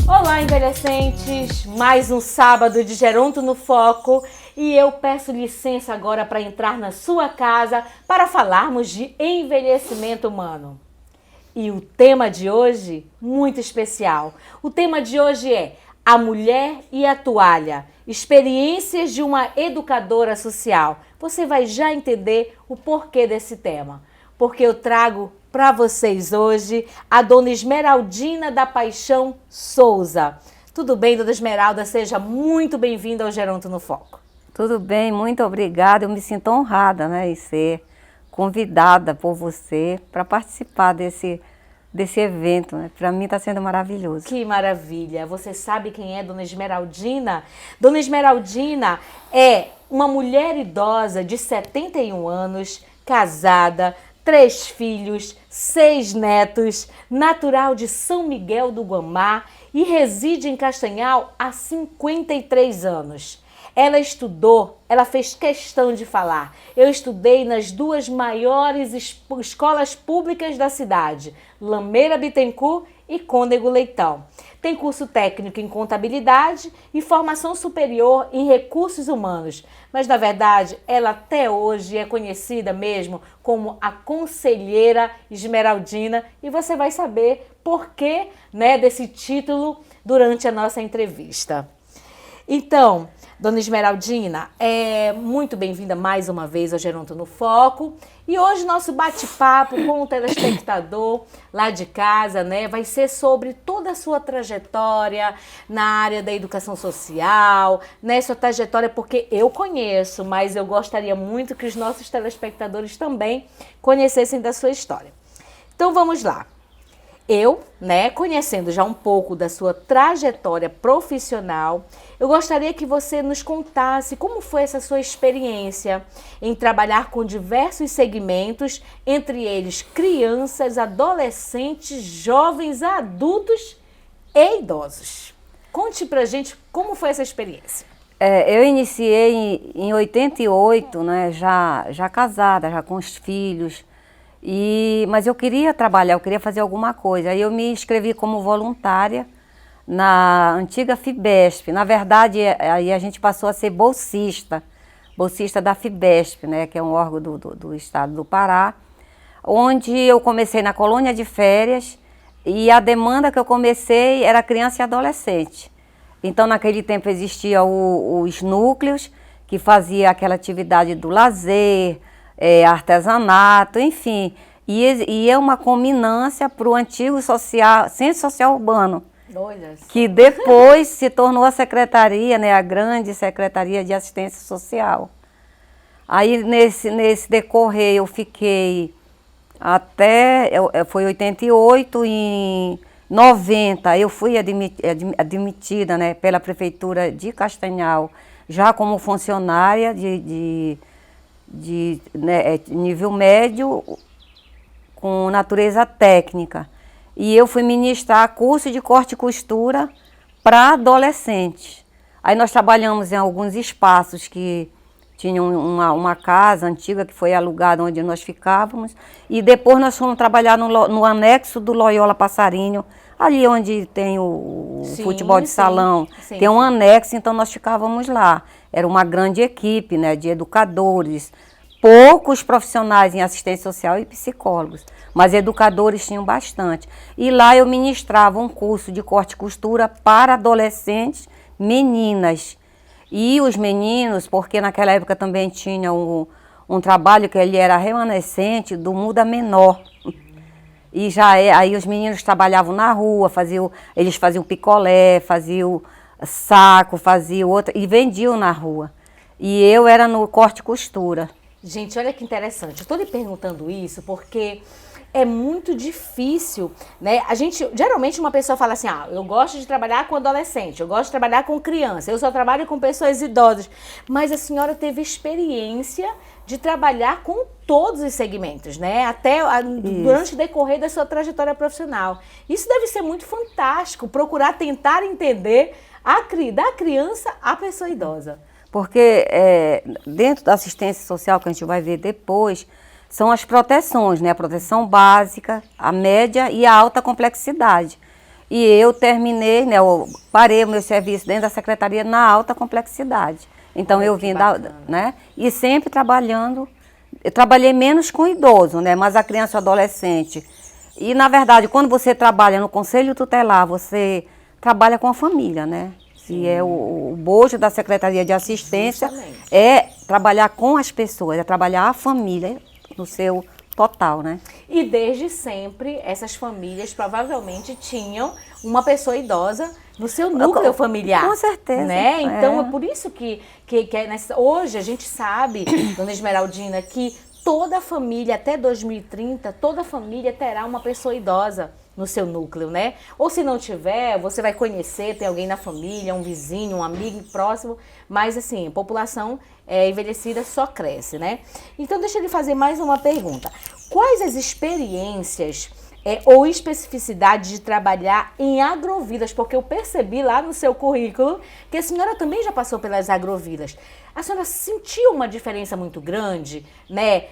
Olá, envelhecentes! Mais um sábado de Geronto no Foco e eu peço licença agora para entrar na sua casa para falarmos de envelhecimento humano. E o tema de hoje, muito especial. O tema de hoje é A Mulher e a Toalha, experiências de uma educadora social. Você vai já entender o porquê desse tema. Porque eu trago para vocês hoje a Dona Esmeraldina da Paixão Souza. Tudo bem, Dona Esmeralda? Seja muito bem-vinda ao Geronto no Foco. Tudo bem, muito obrigada. Eu me sinto honrada, em ser convidada por você para participar desse evento. Para mim está sendo maravilhoso. Que maravilha! Você sabe quem é Dona Esmeraldina? Dona Esmeraldina é uma mulher idosa de 71 anos, casada, 3 filhos, 6 netos, natural de São Miguel do Guamá e reside em Castanhal há 53 anos. Ela estudou, ela fez questão de falar. Eu estudei nas 2 maiores escolas públicas da cidade, Lameira Bittencourt e Cônego Leitão. Tem curso técnico em contabilidade e formação superior em recursos humanos. Mas, na verdade, ela até hoje é conhecida mesmo como a Conselheira Esmeraldina. E você vai saber por que, desse título durante a nossa entrevista. Então, Dona Esmeraldina, muito bem-vinda mais uma vez ao Geronto no Foco. E hoje nosso bate-papo com o telespectador lá de casa, vai ser sobre toda a sua trajetória na área da educação social, sua trajetória, porque eu conheço, mas eu gostaria muito que os nossos telespectadores também conhecessem da sua história. Então vamos lá. Eu, conhecendo já um pouco da sua trajetória profissional, eu gostaria que você nos contasse como foi essa sua experiência em trabalhar com diversos segmentos, entre eles crianças, adolescentes, jovens, adultos e idosos. Conte pra gente como foi essa experiência. Eu iniciei em 88, já casada, já com os filhos. Mas eu queria trabalhar, eu queria fazer alguma coisa. Aí eu me inscrevi como voluntária na antiga FIBESP. Na verdade, aí a gente passou a ser bolsista da FIBESP, que é um órgão do estado do Pará, onde eu comecei na colônia de férias e a demanda que eu comecei era criança e adolescente. Então, naquele tempo existiam os núcleos que faziam aquela atividade do lazer, artesanato, enfim, e é uma culminância para o antigo Centro Social Urbano, que depois se tornou a secretaria, a grande Secretaria de Assistência Social. Aí nesse decorrer eu fiquei foi 88, em 90 eu fui admitida pela Prefeitura de Castanhal, já como funcionária de nível médio com natureza técnica. E eu fui ministrar curso de corte e costura para adolescentes. Aí nós trabalhamos em alguns espaços que tinham uma casa antiga que foi alugada onde nós ficávamos. E depois nós fomos trabalhar no anexo do Loyola Passarinho, ali onde tem o futebol de salão. Sim. Tem um anexo, então nós ficávamos lá. Era uma grande equipe, de educadores, poucos profissionais em assistência social e psicólogos, mas educadores tinham bastante. E lá eu ministrava um curso de corte e costura para adolescentes, meninas. E os meninos, porque naquela época também tinha um trabalho que ele era remanescente do Muda Menor. E aí os meninos trabalhavam na rua, eles faziam picolé, faziam saco, faziam outra, e vendiam na rua. E eu era no corte e costura. Gente, olha que interessante. Eu estou lhe perguntando isso porque é muito difícil, né? Geralmente uma pessoa fala assim, eu gosto de trabalhar com adolescente, eu gosto de trabalhar com criança, eu só trabalho com pessoas idosas. Mas a senhora teve experiência de trabalhar com todos os segmentos, né? Durante o decorrer da sua trajetória profissional. Isso deve ser muito fantástico, procurar tentar entender da criança à pessoa idosa. Porque dentro da assistência social, que a gente vai ver depois, são as proteções, né? A proteção básica, a média e a alta complexidade. E eu terminei, né? Eu parei o meu serviço dentro da secretaria na alta complexidade. Então eu vim né? E sempre trabalhando. Eu trabalhei menos com idoso, né? Mas a criança e o adolescente. E na verdade, quando você trabalha no Conselho Tutelar, você trabalha com a família, né? Que é o bojo da Secretaria de Assistência. Justamente. É trabalhar com as pessoas, é trabalhar a família no seu total, né? E desde sempre, essas famílias provavelmente tinham uma pessoa idosa no seu núcleo familiar. Com certeza. Né? Então, é por isso que hoje a gente sabe, dona Esmeraldina, que toda família, até 2030, toda família terá uma pessoa idosa no seu núcleo, né? Ou se não tiver, você vai conhecer, tem alguém na família, um vizinho, um amigo próximo, mas assim, a população envelhecida só cresce, né? Então deixa eu lhe fazer mais uma pergunta. Quais as experiências ou especificidades de trabalhar em agrovilas? Porque eu percebi lá no seu currículo que a senhora também já passou pelas agrovilas. A senhora sentiu uma diferença muito grande, né?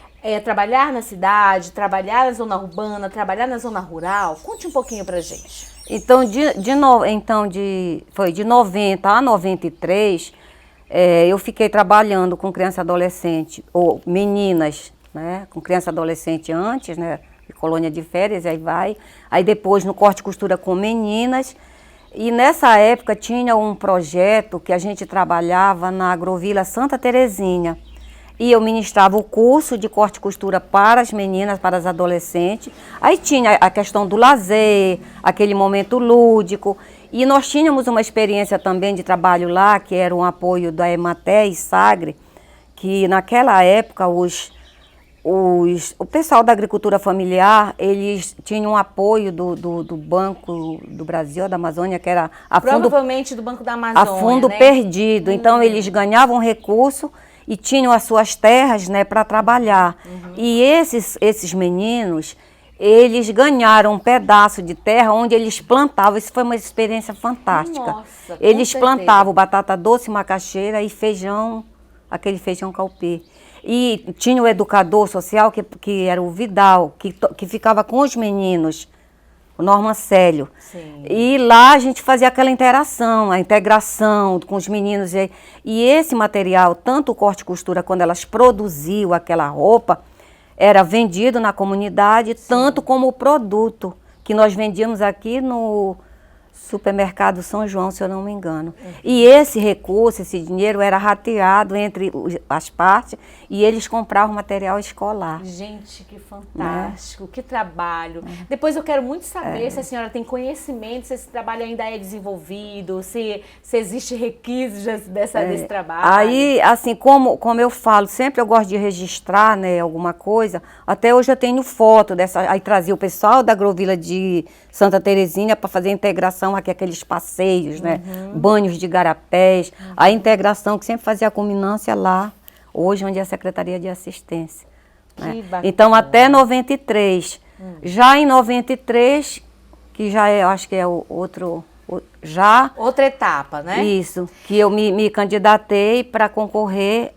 Trabalhar na cidade, trabalhar na zona urbana, trabalhar na zona rural? Conte um pouquinho pra gente. Então, foi de 90 a 93, eu fiquei trabalhando com criança e adolescente, ou meninas, né? Com criança e adolescente antes, né? Colônia de férias, aí vai. Aí depois no corte e costura com meninas. E nessa época tinha um projeto que a gente trabalhava na Agrovila Santa Terezinha. E eu ministrava o curso de corte e costura para as meninas, para as adolescentes. Aí tinha a questão do lazer, aquele momento lúdico. E nós tínhamos uma experiência também de trabalho lá, que era um apoio da Emater e Sagre, que naquela época o pessoal da agricultura familiar, eles tinham um apoio do Banco do Brasil, da Amazônia, que era provavelmente do Banco da Amazônia, a fundo, né? Perdido. Então eles ganhavam recurso e tinham as suas terras, né, para trabalhar. E esses meninos, eles ganharam um pedaço de terra onde eles plantavam. Isso foi uma experiência fantástica. Nossa, eles plantavam batata doce, macaxeira e feijão, aquele feijão caupê. E tinha o educador social, que era o Vidal, que ficava com os meninos, o Norman Célio. Sim. E lá a gente fazia aquela interação, a integração com os meninos. E esse material, tanto o corte e costura, quando elas produziam aquela roupa, era vendido na comunidade, sim, tanto como o produto, que nós vendíamos aqui no Supermercado São João, se eu não me engano. E esse recurso, esse dinheiro era rateado entre as partes e eles compravam material escolar. Gente, que fantástico, né? Que trabalho. Depois eu quero muito saber se a senhora tem conhecimento, se esse trabalho ainda é desenvolvido, se existe requisitos desse trabalho. Aí, assim, como eu falo, sempre eu gosto de registrar, né, alguma coisa. Até hoje eu tenho foto dessa, aí trazia o pessoal da Agrovila de Santa Terezinha para fazer a integração aqui, aqueles passeios, né? Banhos de garapés, a integração que sempre fazia a culminância lá, hoje onde é a Secretaria de Assistência. Né? Então até 93. Já em 93, que já é, acho que é outra etapa, né? Isso, que eu me candidatei para concorrer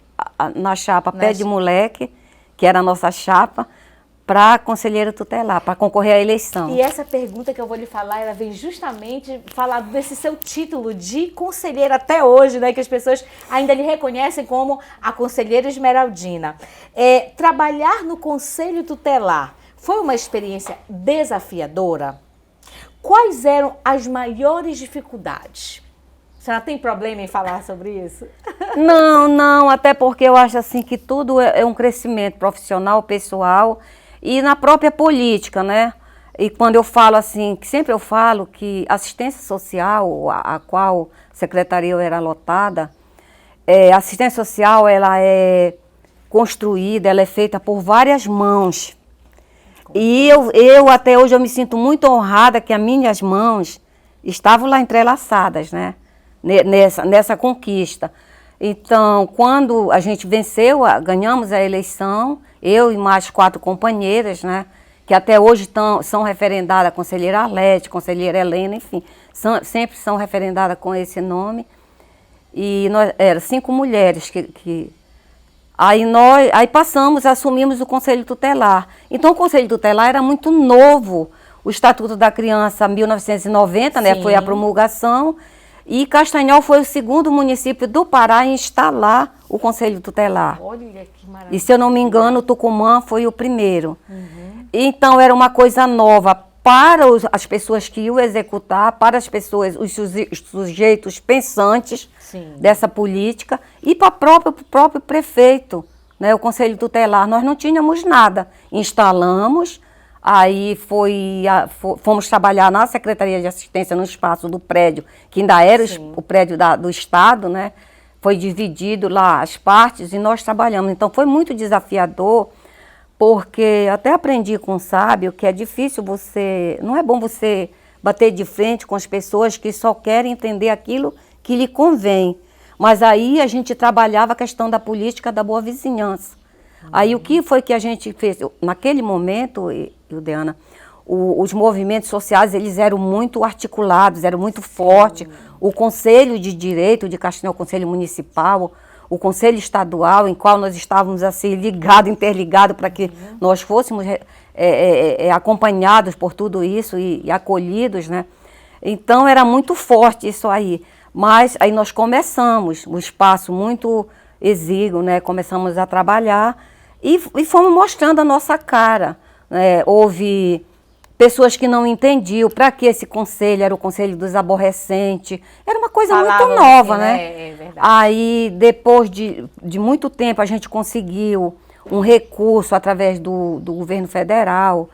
na chapa Pé de Moleque, que era a nossa chapa, para conselheiro tutelar, para concorrer à eleição. E essa pergunta que eu vou lhe falar, ela vem justamente falar desse seu título de conselheira até hoje, né? Que as pessoas ainda lhe reconhecem como a conselheira Esmeraldina. Trabalhar no conselho tutelar foi uma experiência desafiadora? Quais eram as maiores dificuldades? A senhora tem problema em falar sobre isso? Não, até porque eu acho assim que tudo é um crescimento profissional, pessoal, e na própria política, né? E quando eu falo assim, que sempre eu falo que assistência social, a qual a secretaria era lotada, a assistência social, ela é construída, ela é feita por várias mãos. E eu até hoje eu me sinto muito honrada que as minhas mãos estavam lá entrelaçadas, né? Nessa conquista. Então, quando a gente venceu, ganhamos a eleição, eu e mais 4 companheiras, né? Que até hoje são referendadas, a conselheira Arlete, conselheira Helena, enfim, sempre são referendadas com esse nome. E nós eram 5 mulheres Aí assumimos o Conselho Tutelar. Então o Conselho Tutelar era muito novo. O Estatuto da Criança, 1990, né, foi a promulgação. E Castanhal foi o segundo município do Pará a instalar o Conselho Tutelar. Olha que maravilha. E se eu não me engano, Tucumã foi o primeiro. Então era uma coisa nova para as pessoas que iam executar, para as pessoas, os sujeitos pensantes dessa política e para o próprio prefeito, né, o Conselho Tutelar. Nós não tínhamos nada. Instalamos, aí fomos trabalhar na Secretaria de Assistência no espaço do prédio, que ainda era o prédio do Estado, né? Foi dividido lá as partes e nós trabalhamos. Então foi muito desafiador, porque até aprendi com o sábio que é difícil não é bom você bater de frente com as pessoas que só querem entender aquilo que lhe convém. Mas aí a gente trabalhava a questão da política da boa vizinhança. Aí o que foi que a gente fez? Naquele momento, Ildeana, os movimentos sociais eles eram muito articulados, eram muito fortes. O Conselho de Direito de Castanhal, o Conselho Municipal, o Conselho Estadual, em qual nós estávamos assim interligados para que nós fôssemos acompanhados por tudo isso e acolhidos, né? Então era muito forte isso aí. Mas aí nós começamos, um espaço muito exíguo, né? Começamos a trabalhar e fomos mostrando a nossa cara. Houve pessoas que não entendiam para que esse conselho era o Conselho dos Aborrecentes. Era uma coisa muito nova, assim, né? É verdade. Aí, depois de muito tempo, a gente conseguiu um recurso através do governo federal,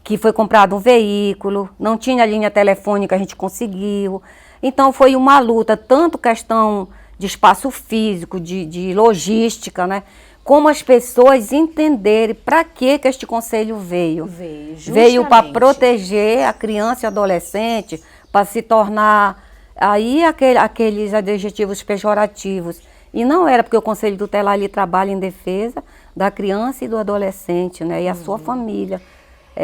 que foi comprado um veículo, não tinha linha telefônica, a gente conseguiu. Então, foi uma luta, tanto questão de espaço físico, de logística, né? Como as pessoas entenderem para que este conselho veio. Veio para proteger a criança e adolescente, para se tornar aí aqueles adjetivos pejorativos. E não era porque o Conselho Tutelar ali trabalha em defesa da criança e do adolescente, né? E a sua família.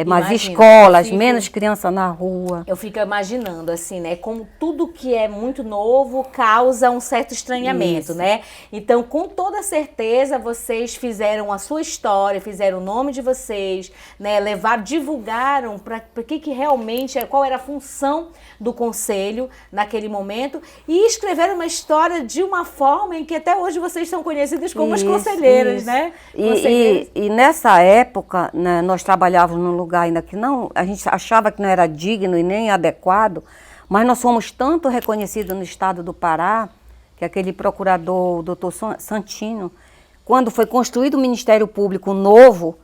Mais escolas, menos criança na rua. Eu fico imaginando, assim, né? Como tudo que é muito novo causa um certo estranhamento, né? Então, com toda certeza, vocês fizeram a sua história, fizeram o nome de vocês, né? Divulgaram para que realmente, qual era a função do conselho naquele momento e escreveram uma história de uma forma em que até hoje vocês são conhecidas como as conselheiras, né? E nessa época, né, nós trabalhávamos num lugar ainda que a gente achava que não era digno e nem adequado, mas nós fomos tanto reconhecidos no estado do Pará, que aquele procurador, o doutor Santino, quando foi construído o Ministério Público novo,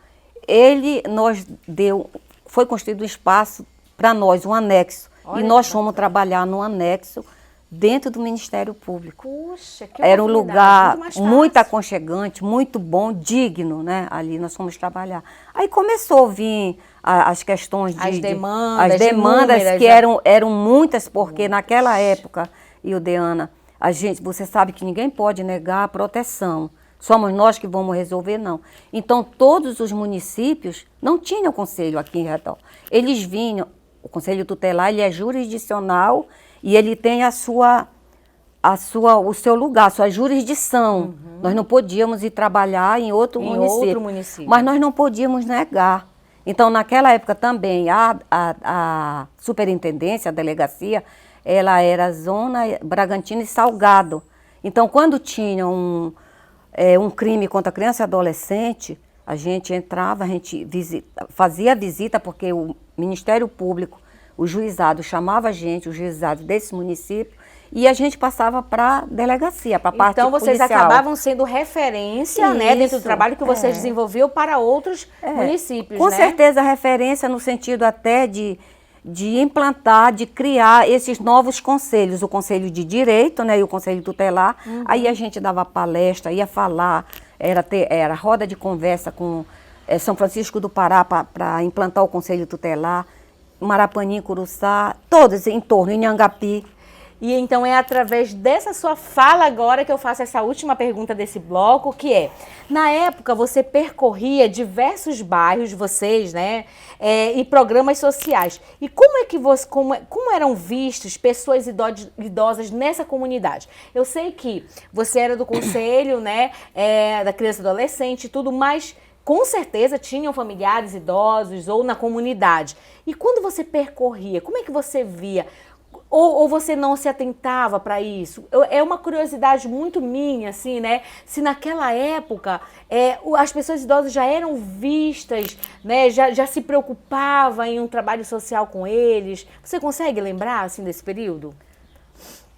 foi construído um espaço para nós, um anexo, e nós fomos trabalhar no anexo dentro do Ministério Público. Puxa, que era um lugar muito aconchegante, muito bom, digno, né? Ali nós fomos trabalhar. Aí começou a vir as questões as demandas que eram muitas, porque naquela época, Ildeana, você sabe que ninguém pode negar a proteção. Somos nós que vamos resolver, não. Então, todos os municípios não tinham conselho aqui em redor. Eles vinham, o Conselho Tutelar, ele é jurisdicional e ele tem o seu lugar, a sua jurisdição. Nós não podíamos ir trabalhar em outro município. Mas nós não podíamos negar. Então, naquela época também, a superintendência, a delegacia, ela era Zona Bragantina e Salgado. Então, quando tinha um crime contra criança e adolescente, a gente entrava, a gente fazia visita, porque o Ministério Público, o juizado chamava a gente, o juizado desse município, e a gente passava para a delegacia, para a parte policial. Então, vocês acabavam sendo referência, né, dentro do trabalho que vocês desenvolviam para outros municípios, Com certeza, referência no sentido até de implantar, de criar esses novos conselhos, o Conselho de Direito, né, e o Conselho Tutelar. Aí a gente dava palestra, ia falar, era roda de conversa com São Francisco do Pará para implantar o Conselho Tutelar, Marapanim, Curuçá, todos em torno, Inhangapi. E então é através dessa sua fala agora que eu faço essa última pergunta desse bloco, que é, na época você percorria diversos bairros, vocês, né, e programas sociais. E como é que como eram vistos pessoas idosas nessa comunidade? Eu sei que você era do conselho, né, da criança e adolescente e tudo, mas com certeza tinham familiares idosos ou na comunidade. E quando você percorria, como é que você via? Ou você não se atentava para isso? É uma curiosidade muito minha, assim, né? Se naquela época as pessoas idosas já eram vistas, né? Já se preocupava em um trabalho social com eles. Você consegue lembrar, assim, desse período?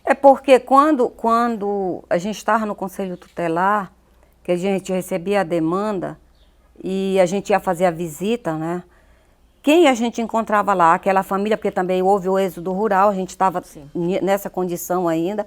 É porque quando a gente estava no Conselho Tutelar, que a gente recebia a demanda e a gente ia fazer a visita, né? Quem a gente encontrava lá? Aquela família, porque também houve o êxodo rural, a gente estava nessa condição ainda,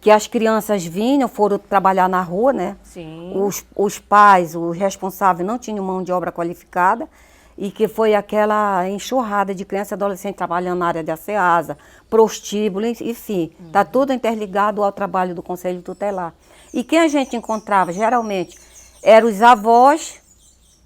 que as crianças vinham, foram trabalhar na rua, né? Sim. Os pais, os responsáveis não tinham mão de obra qualificada e que foi aquela enxurrada de criança e adolescente trabalhando na área de ACEASA, prostíbulo, enfim. Está tudo interligado ao trabalho do Conselho Tutelar. E quem a gente encontrava, geralmente, eram os avós,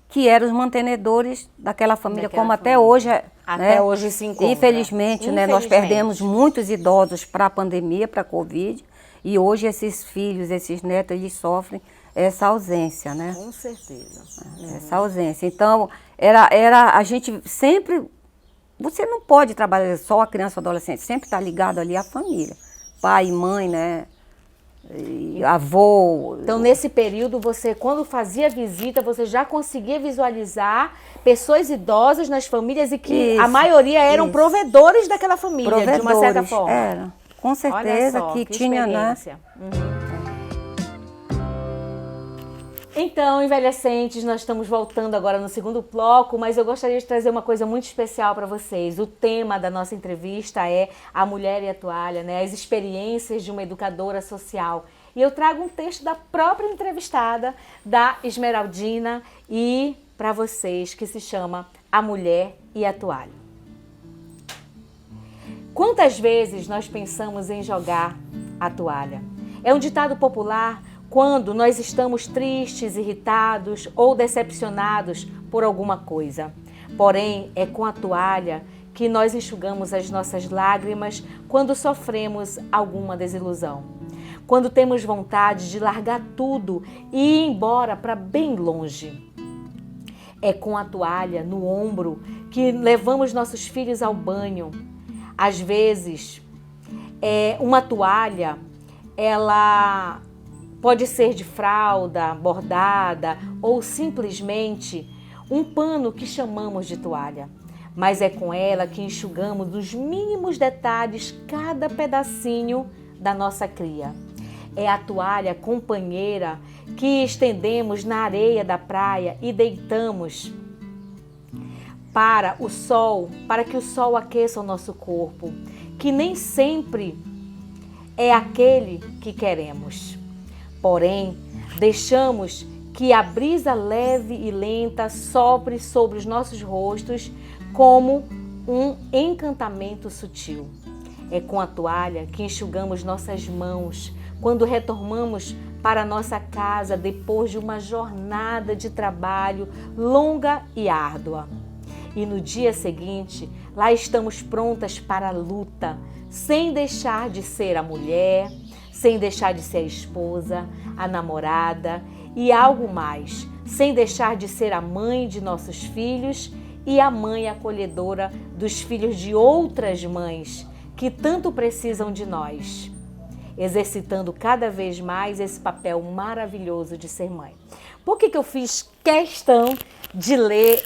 que eram os mantenedores daquela família, como até hoje, até hoje se encontra. Infelizmente, né, nós perdemos muitos idosos para a pandemia, para a Covid, e hoje esses filhos, esses netos, eles sofrem essa ausência, né? Com certeza. Essa ausência. Então, a gente sempre, você não pode trabalhar só a criança ou adolescente, sempre está ligado ali à família, pai, mãe, né? E avô. Então, nesse período, você, quando fazia visita, você já conseguia visualizar pessoas idosas nas famílias e que a maioria eram provedores daquela família, de uma certa forma. Era, com certeza. Olha só, que tinha, né? Então, envelhecentes, nós estamos voltando agora no segundo bloco, mas eu gostaria de trazer uma coisa muito especial para vocês. O tema da nossa entrevista é a mulher e a toalha, né? As experiências de uma educadora social. E eu trago um texto da própria entrevistada, da Esmeraldina, e para vocês, que se chama A Mulher e a Toalha. Quantas vezes nós pensamos em jogar a toalha? É um ditado popular. Quando nós estamos tristes, irritados ou decepcionados por alguma coisa. Porém, é com a toalha que nós enxugamos as nossas lágrimas quando sofremos alguma desilusão. Quando temos vontade de largar tudo e ir embora para bem longe. É com a toalha no ombro que levamos nossos filhos ao banho. Às vezes, uma toalha, ela pode ser de fralda, bordada ou simplesmente um pano que chamamos de toalha. Mas é com ela que enxugamos nos mínimos detalhes cada pedacinho da nossa cria. É a toalha companheira que estendemos na areia da praia e deitamos para que o sol aqueça o nosso corpo, que nem sempre é aquele que queremos. Porém, deixamos que a brisa leve e lenta sopre sobre os nossos rostos como um encantamento sutil. É com a toalha que enxugamos nossas mãos quando retornamos para nossa casa depois de uma jornada de trabalho longa e árdua. E no dia seguinte, lá estamos prontas para a luta, sem deixar de ser a mulher, sem deixar de ser a esposa, a namorada e algo mais, sem deixar de ser a mãe de nossos filhos e a mãe acolhedora dos filhos de outras mães que tanto precisam de nós, exercitando cada vez mais esse papel maravilhoso de ser mãe. Por que eu fiz questão de ler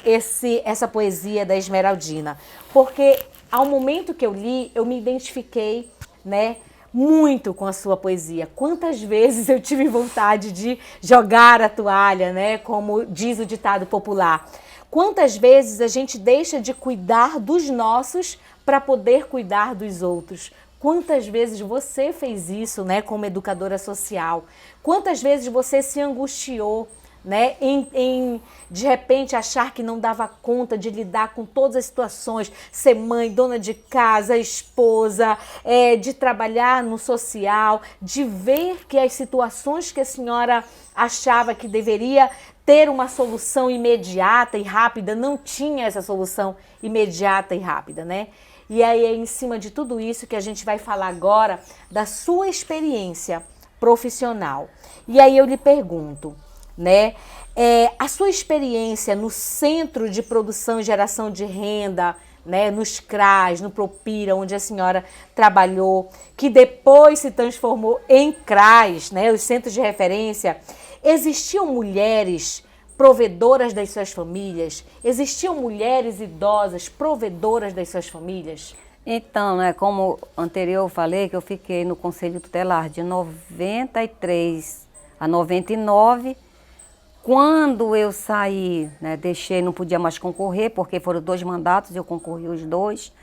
essa poesia da Esmeraldina? Porque ao momento que eu li, eu me identifiquei, né, muito com a sua poesia. Quantas vezes eu tive vontade de jogar a toalha, né? Como diz o ditado popular. Quantas vezes a gente deixa de cuidar dos nossos para poder cuidar dos outros? Quantas vezes você fez isso, né? Como educadora social? Quantas vezes você se angustiou, né? De repente achar que não dava conta de lidar com todas as situações, ser mãe, dona de casa, esposa, de trabalhar no social, de ver que as situações que a senhora achava que deveria ter uma solução imediata e rápida, não tinha essa solução imediata e rápida, né? E aí é em cima de tudo isso que a gente vai falar agora da sua experiência profissional. E aí eu lhe pergunto, né? A sua experiência no Centro de Produção e Geração de Renda, né, nos CRAs, no Propira, onde a senhora trabalhou, que depois se transformou em CRAs, né, os centros de referência, existiam mulheres provedoras das suas famílias? Existiam mulheres idosas provedoras das suas famílias? Então, né, como anterior eu falei, que eu fiquei no Conselho Tutelar de 93 a 99. Quando eu saí, né, deixei, não podia mais concorrer, porque foram 2 mandatos, eu concorri os 2.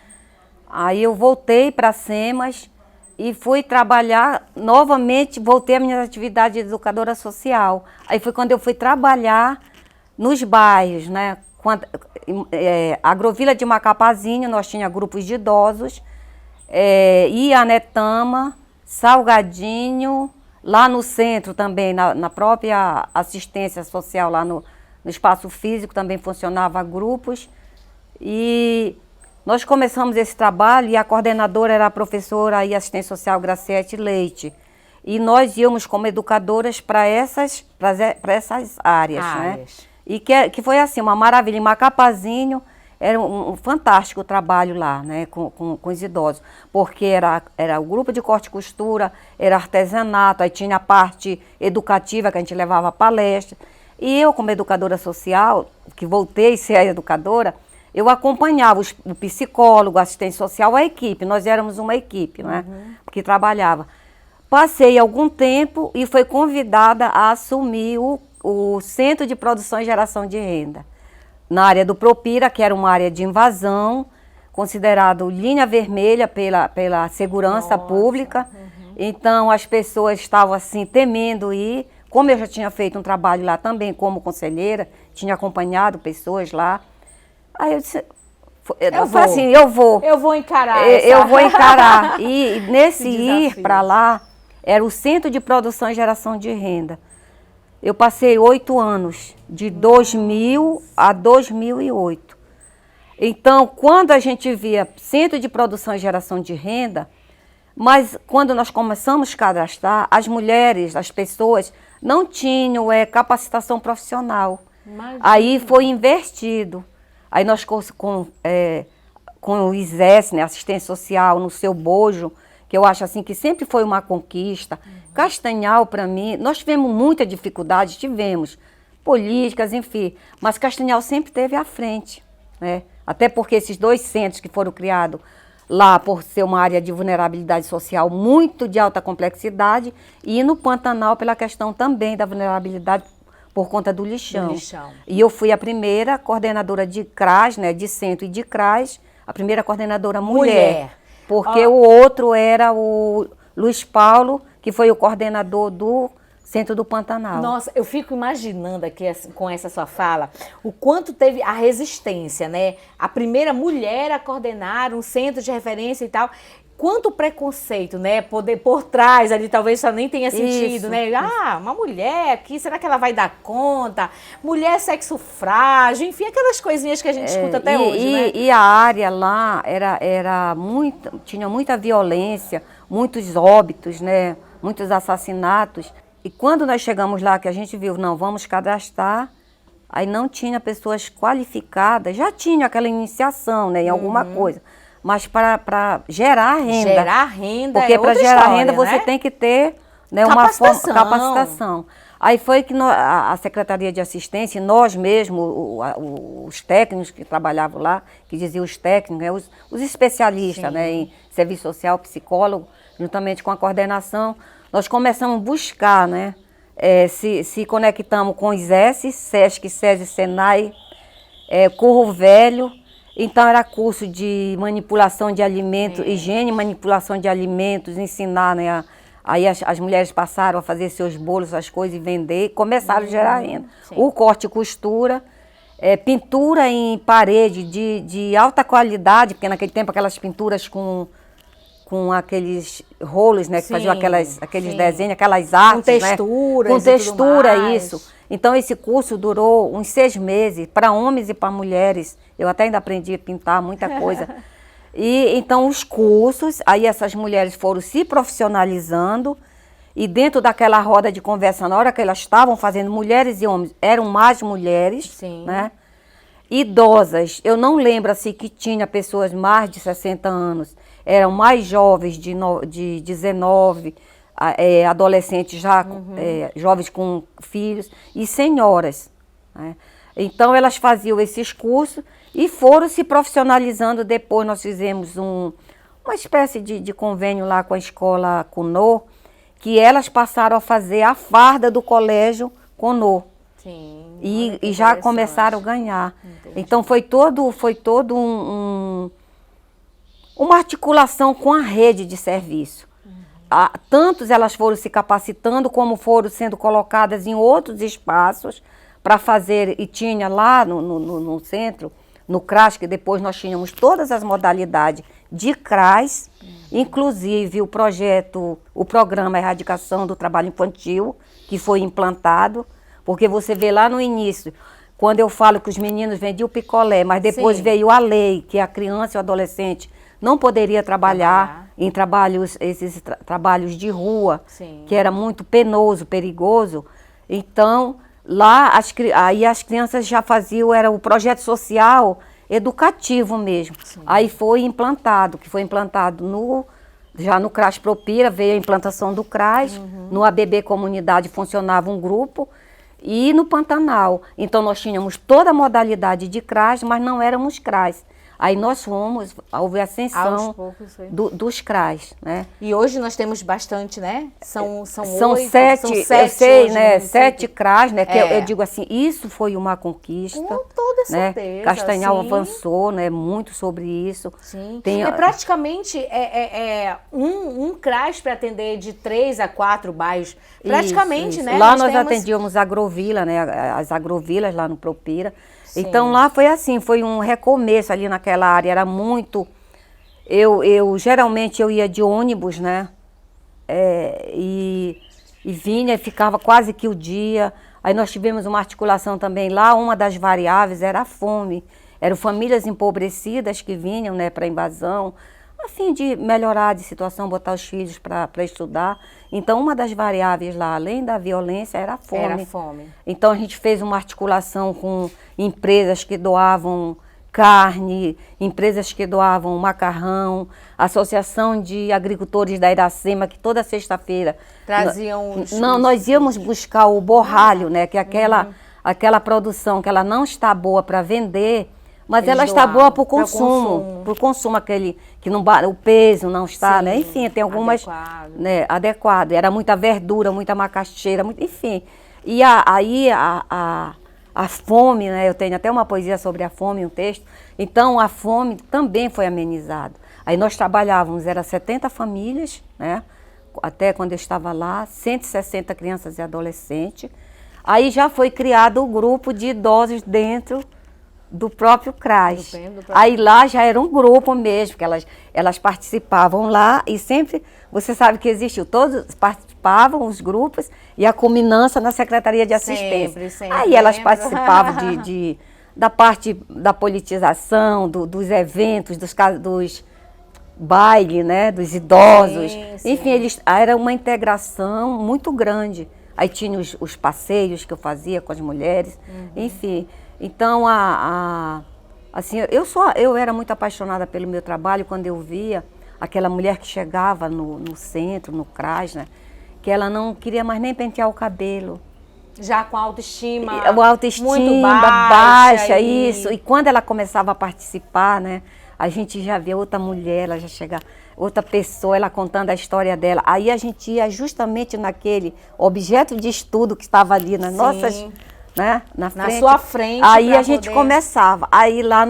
Aí eu voltei para SEMAS e fui trabalhar novamente, voltei à minha atividade de educadora social. Aí foi quando eu fui trabalhar nos bairros, né? Agrovila de Macapazinho, nós tínhamos grupos de idosos, Ianetama, Salgadinho, lá no centro também, na própria assistência social, lá no espaço físico também funcionava grupos. E nós começamos esse trabalho e a coordenadora era a professora e assistente social Graciete Leite. E nós íamos como educadoras para essas áreas, né? E que foi assim, uma maravilha. Em Macapazinho era um fantástico trabalho lá, né, com os idosos. Porque era o grupo de corte e costura, era artesanato, aí tinha a parte educativa que a gente levava palestra. E eu, como educadora social, que voltei a ser a educadora, eu acompanhava o psicólogo, o assistente social, a equipe. Nós éramos uma equipe, né, que trabalhava. Passei algum tempo e fui convidada a assumir o Centro de Produção e Geração de Renda, na área do Propira, que era uma área de invasão, considerado linha vermelha pela segurança pública. Então, as pessoas estavam assim, temendo ir. Como eu já tinha feito um trabalho lá também como conselheira, tinha acompanhado pessoas lá. Aí eu disse, eu falei assim, eu vou. Eu vou encarar. Eu vou encarar. E nesse ir para lá, era o Centro de Produção e Geração de Renda. Eu passei 8 anos, de 2000 a 2008. Então, quando a gente via Centro de Produção e Geração de Renda, mas quando nós começamos a cadastrar, as mulheres, as pessoas, não tinham capacitação profissional. Imagina. Aí foi invertido. Aí nós com o ISES, né, assistência social, no seu bojo, que eu acho assim que sempre foi uma conquista. Castanhal, para mim, nós tivemos muita dificuldade, políticas, enfim, mas Castanhal sempre esteve à frente, né? Até porque esses 2 centros que foram criados lá por ser uma área de vulnerabilidade social muito de alta complexidade, e no Pantanal pela questão também da vulnerabilidade por conta do lixão. E eu fui a primeira coordenadora de CRAS, né, de centro e de CRAS, a primeira coordenadora mulher. Porque o outro era o Luiz Paulo, que foi o coordenador do Centro do Pantanal. Nossa, eu fico imaginando aqui com essa sua fala, o quanto teve a resistência, né? A primeira mulher a coordenar um centro de referência e tal. Quanto preconceito, né? Poder por trás ali, talvez só nem tenha sentido, né? Ah, uma mulher aqui, será que ela vai dar conta? Mulher sexo frágil, enfim, aquelas coisinhas que a gente escuta até hoje, né? E a área lá tinha muita violência, muitos óbitos, né? Muitos assassinatos. E quando nós chegamos lá, que a gente viu, não, vamos cadastrar, aí não tinha pessoas qualificadas, já tinha aquela iniciação, né, em alguma coisa. Mas para gerar renda. Gerar renda, porque para gerar história, renda você né? tem que ter, né, capacitação. Aí foi que a Secretaria de Assistência, nós mesmos, os técnicos que trabalhavam lá, que diziam os técnicos, os especialistas, né, em serviço social, psicólogo, juntamente com a coordenação, nós começamos a buscar, né, se conectamos com os SESC, SESI, SENAI, Curro Velho. Então, era curso de manipulação de alimentos, higiene e manipulação de alimentos, ensinar, né, Aí as mulheres passaram a fazer seus bolos, suas coisas e vender e começaram a gerar renda. Sim. O corte e costura, pintura em parede de alta qualidade, porque naquele tempo aquelas pinturas com aqueles rolos, né, que faziam aqueles desenhos, aquelas artes, com texturas, né? Com textura, e tudo mais. isso. Então esse curso durou uns 6 meses, para homens e para mulheres. Eu até ainda aprendi a pintar muita coisa. E então os cursos, aí essas mulheres foram se profissionalizando e dentro daquela roda de conversa, na hora que elas estavam fazendo, mulheres e homens, eram mais mulheres, Sim. né? Idosas, eu não lembro assim que tinha pessoas mais de 60 anos, eram mais jovens de 19, adolescentes já, jovens com filhos e senhoras, né? Então elas faziam esses cursos e foram se profissionalizando. Depois nós fizemos uma espécie de convênio lá com a escola Cunô, que elas passaram a fazer a farda do colégio Cunô. Sim. E já começaram a ganhar. Entendi. Então foi todo uma articulação com a rede de serviço. Tantos elas foram se capacitando, como foram sendo colocadas em outros espaços para fazer, e tinha lá no centro, no CRAS, que depois nós tínhamos todas as modalidades de CRAS, inclusive o programa Erradicação do Trabalho Infantil, que foi implantado, porque você vê lá no início, quando eu falo que os meninos vendiam picolé, mas depois veio a lei, que a criança e o adolescente não poderia trabalhar em esses trabalhos de rua, que era muito penoso, perigoso. Então, lá aí as crianças já faziam, era o projeto social educativo mesmo. Sim. Aí foi implantado, já no CRAS Propira, veio a implantação do CRAS, no ABB Comunidade funcionava um grupo, e no Pantanal. Então nós tínhamos toda a modalidade de CRAS, mas não éramos CRAS. Aí houve ascensão dos CRAs, né? E hoje nós temos bastante, né? São 7, eu sei, né? 7 CRAs, né? Que eu digo assim, isso foi uma conquista. Com toda certeza. Né? Castanhal avançou, né? Muito sobre isso. Sim. Praticamente um CRAs para atender de 3 a 4 bairros. Praticamente, isso. Né? Lá nós atendíamos agrovila, né? As agrovilas lá no Propira. Sim. Então lá foi assim, foi um recomeço ali naquela área, era muito... Geralmente eu ia de ônibus, né? E vinha e ficava quase que o dia. Aí nós tivemos uma articulação também lá, uma das variáveis era a fome. Eram famílias empobrecidas que vinham, né, para invasão, a fim de melhorar de situação, botar os filhos para estudar. Então, uma das variáveis lá, além da violência, era a fome. Era a fome. Então, a gente fez uma articulação com empresas que doavam carne, empresas que doavam macarrão, associação de agricultores da Iracema, que toda sexta-feira... Traziam nós íamos buscar o borralho, né, que é aquela produção que ela não está boa para vender, mas ela está boa para o consumo. Para o consumo, aquele que não, o peso não está, né? Enfim, tem algumas... Adequado. Era muita verdura, muita macaxeira, enfim. E aí a fome, né? Eu tenho até uma poesia sobre a fome, um texto. Então, a fome também foi amenizada. Aí nós trabalhávamos, era 70 famílias, né? Até quando eu estava lá, 160 crianças e adolescentes. Aí já foi criado o grupo de idosos dentro do próprio CRAS. Aí lá já era um grupo mesmo, que elas participavam lá e sempre, você sabe que existiu, todos participavam, os grupos, e a culminância na Secretaria de Assistência. Sempre aí elas participavam da parte da politização, dos eventos, dos bailes, né, dos idosos. Sim. Enfim, era uma integração muito grande. Aí tinha os passeios que eu fazia com as mulheres, enfim. Então, assim, eu era muito apaixonada pelo meu trabalho quando eu via aquela mulher que chegava no centro, no CRAS, né? Que ela não queria mais nem pentear o cabelo. Já com a autoestima muito baixa, isso. E quando ela começava a participar, né? A gente já via outra mulher, ela já chegava, outra pessoa, ela contando a história dela. Aí a gente ia justamente naquele objeto de estudo que estava ali nas nossas... Né? Na sua frente. Aí a gente começava. Aí lá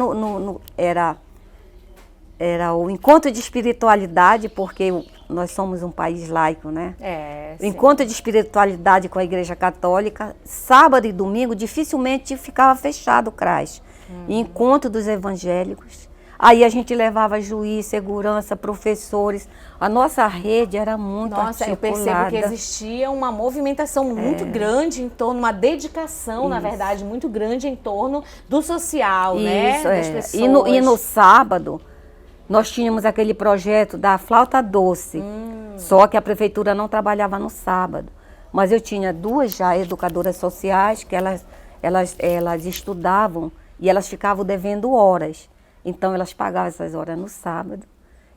era o encontro de espiritualidade, porque nós somos um país laico, né? Sim. Encontro de espiritualidade com a Igreja Católica, sábado e domingo, dificilmente ficava fechado o CRAS. Encontro dos evangélicos. Aí a gente levava juiz, segurança, professores. A nossa rede era muito articulada. Eu percebo que existia uma movimentação muito grande em torno, uma dedicação, na verdade, muito grande em torno do social, né? Das pessoas. E no sábado, nós tínhamos aquele projeto da flauta doce. Só que a prefeitura não trabalhava no sábado. Mas eu tinha duas já educadoras sociais que elas estudavam e elas ficavam devendo horas. Então, elas pagavam essas horas no sábado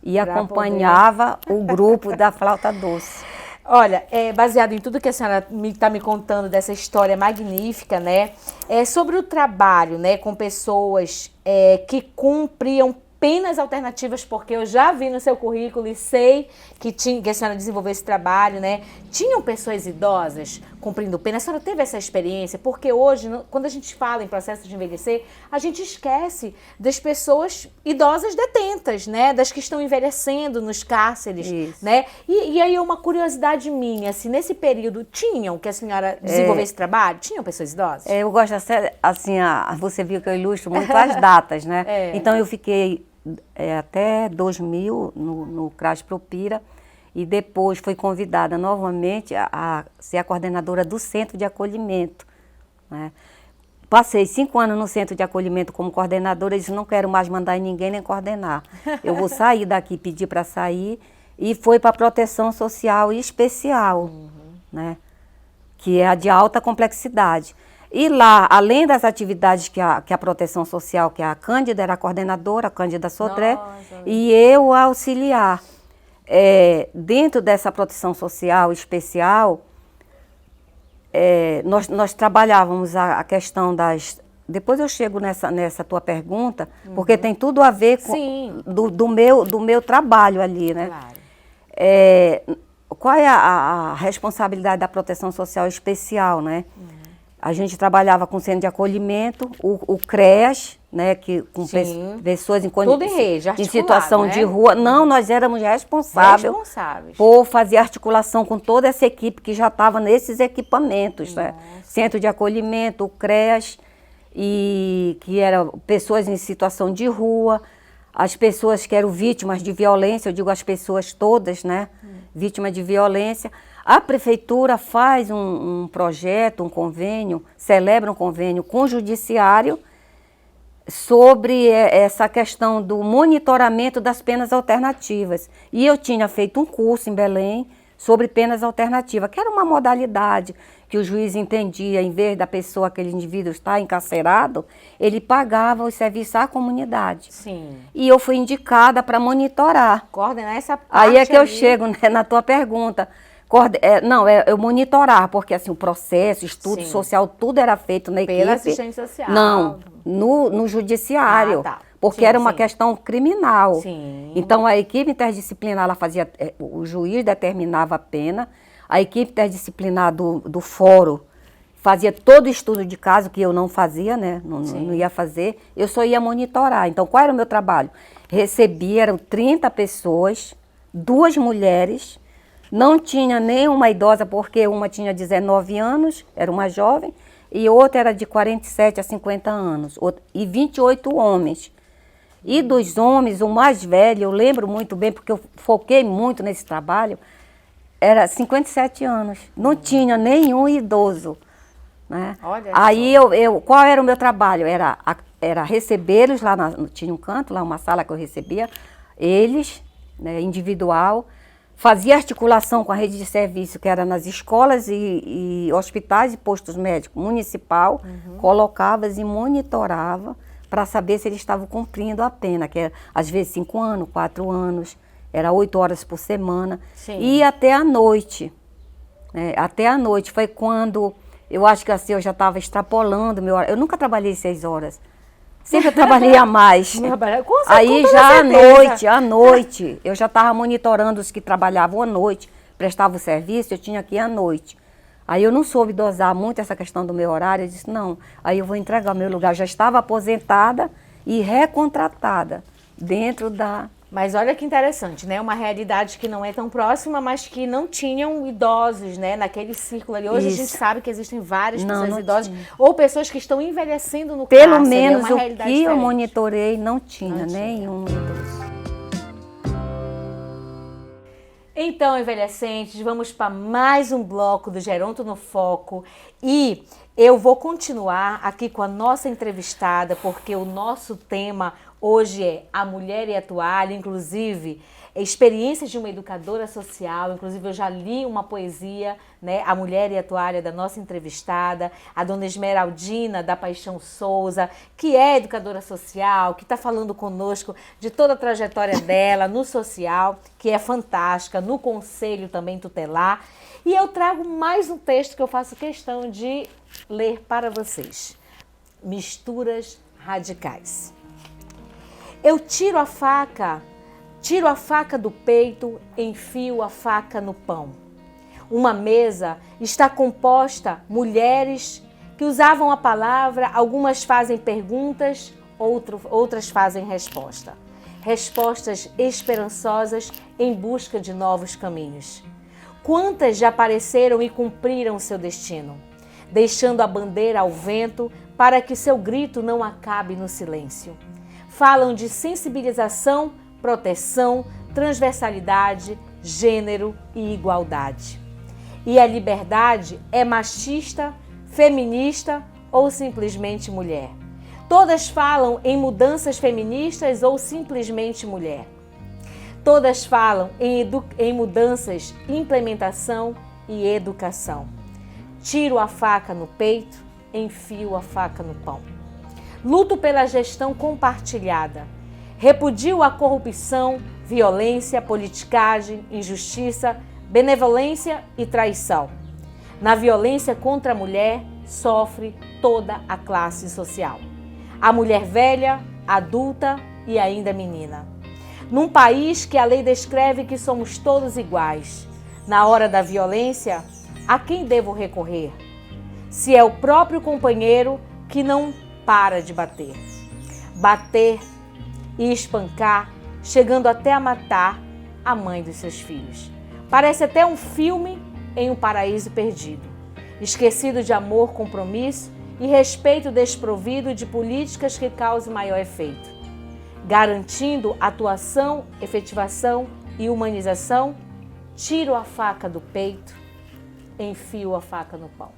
e acompanhava o grupo da flauta doce. Olha, baseado em tudo que a senhora está me contando dessa história magnífica, né? Sobre o trabalho, né, com pessoas que cumpriam penas alternativas, porque eu já vi no seu currículo e sei que a senhora desenvolveu esse trabalho, né? Tinham pessoas idosas cumprindo pena? A senhora teve essa experiência? Porque hoje, quando a gente fala em processo de envelhecer, a gente esquece das pessoas idosas detentas, né? Das que estão envelhecendo nos cárceres, né? E aí uma curiosidade minha, assim, nesse período, tinham que a senhora desenvolveu esse trabalho? Tinham pessoas idosas? Eu gosto, assim, você viu que eu ilustro muito as datas, né? Então, eu fiquei até 2000 no CRAS Propira e depois fui convidada novamente a ser a coordenadora do Centro de Acolhimento, né? Passei 5 anos no Centro de Acolhimento como coordenadora e disse, não quero mais mandar em ninguém nem coordenar. Eu vou sair daqui, pedir para sair, e foi para a Proteção Social Especial, né? Que é a de alta complexidade. E lá, além das atividades que a Proteção Social, que a Cândida era a coordenadora, a Cândida Sodré, e eu a auxiliar. Dentro dessa Proteção Social Especial, nós trabalhávamos a questão das... Depois eu chego nessa tua pergunta, porque tem tudo a ver com do meu trabalho ali, né? Claro. Qual é a responsabilidade da Proteção Social Especial, né? A gente trabalhava com centro de acolhimento, o CREAS, né, com pessoas tudo em rede, em situação, né? de rua. Não, nós éramos responsáveis por fazer articulação com toda essa equipe que já estava nesses equipamentos, né? Centro de acolhimento, o CREAS, e que eram pessoas em situação de rua, as pessoas que eram vítimas de violência, eu digo as pessoas todas, né? Vítimas de violência. A prefeitura faz um projeto, um convênio, celebra um convênio com o judiciário sobre essa questão do monitoramento das penas alternativas. E eu tinha feito um curso em Belém sobre penas alternativas, que era uma modalidade que o juiz entendia, em vez da pessoa, aquele indivíduo estar encarcerado, ele pagava os serviços à comunidade. E eu fui indicada para monitorar. Coordenar essa parte. Aí é que eu chego, né, na tua pergunta. Eu monitorar, porque assim, o processo, estudo social, tudo era feito na equipe. Pela assistente social. Não, no judiciário. Porque era uma questão criminal. Então, a equipe interdisciplinar, ela fazia, o juiz determinava a pena, a equipe interdisciplinar do fórum fazia todo o estudo de caso, que eu não fazia, né? Não ia fazer, eu só ia monitorar. Então, qual era o meu trabalho? Eram 30 pessoas, 2 mulheres, não tinha nenhuma idosa, porque uma tinha 19 anos, era uma jovem, e outra era de 47 a 50 anos, e 28 homens. E dos homens, o mais velho, eu lembro muito bem, porque eu foquei muito nesse trabalho, era 57 anos, não tinha nenhum idoso, né? Olha aí qual era o meu trabalho? Era recebê-los lá, tinha um canto, lá uma sala que eu recebia, eles, né, individual, fazia articulação com a rede de serviço, que era nas escolas e hospitais e postos médicos municipal, colocava e monitorava para saber se eles estavam cumprindo a pena, que era às vezes 5 anos, 4 anos, era 8 horas por semana, e até a noite. Até a noite foi quando, eu acho que assim, eu já estava extrapolando meu horário. Eu nunca trabalhei 6 horas. Sempre eu trabalhei a mais. Aí já à noite, eu já estava monitorando os que trabalhavam à noite, prestavam o serviço, eu tinha que ir à noite. Aí eu não soube dosar muito essa questão do meu horário, eu disse, não, aí eu vou entregar o meu lugar. Eu já estava aposentada e recontratada dentro Mas olha que interessante, né? Uma realidade que não é tão próxima, mas que não tinham idosos, né? Naquele círculo ali. Hoje a gente sabe que existem várias pessoas idosas ou pessoas que estão envelhecendo no cárcere. Pelo menos é uma o que eu monitorei não tinha nenhum idoso. Então, envelhecentes, vamos para mais um bloco do Geronto no Foco e eu vou continuar aqui com a nossa entrevistada, porque o nosso tema hoje é a mulher e a toalha, inclusive experiências de uma educadora social, inclusive eu já li uma poesia, né, A Mulher e a Toalha, da nossa entrevistada, a dona Esmeraldina da Paixão Souza, que é educadora social, que está falando conosco de toda a trajetória dela no social, que é fantástica, no conselho também tutelar. E eu trago mais um texto que eu faço questão de ler para vocês. Misturas radicais. Eu tiro a faca do peito, enfio a faca no pão. Uma mesa está composta mulheres que usavam a palavra, algumas fazem perguntas, outras fazem resposta. Respostas esperançosas em busca de novos caminhos. Quantas já apareceram e cumpriram seu destino, deixando a bandeira ao vento para que seu grito não acabe no silêncio. Falam de sensibilização, proteção, transversalidade, gênero e igualdade. E a liberdade é machista, feminista ou simplesmente mulher? Todas falam em mudanças feministas ou simplesmente mulher? Todas falam em mudanças, implementação e educação. Tiro a faca no peito, enfio a faca no pão. Luto pela gestão compartilhada. Repudio a corrupção, violência, politicagem, injustiça, benevolência e traição. Na violência contra a mulher, sofre toda a classe social. A mulher velha, adulta e ainda menina. Num país que a lei descreve que somos todos iguais, na hora da violência, a quem devo recorrer? Se é o próprio companheiro que não para de bater. Bater e espancar, chegando até a matar a mãe dos seus filhos. Parece até um filme em um paraíso perdido, esquecido de amor, compromisso e respeito desprovido de políticas que causem maior efeito, garantindo atuação, efetivação e humanização. Tiro a faca do peito, enfio a faca no pão.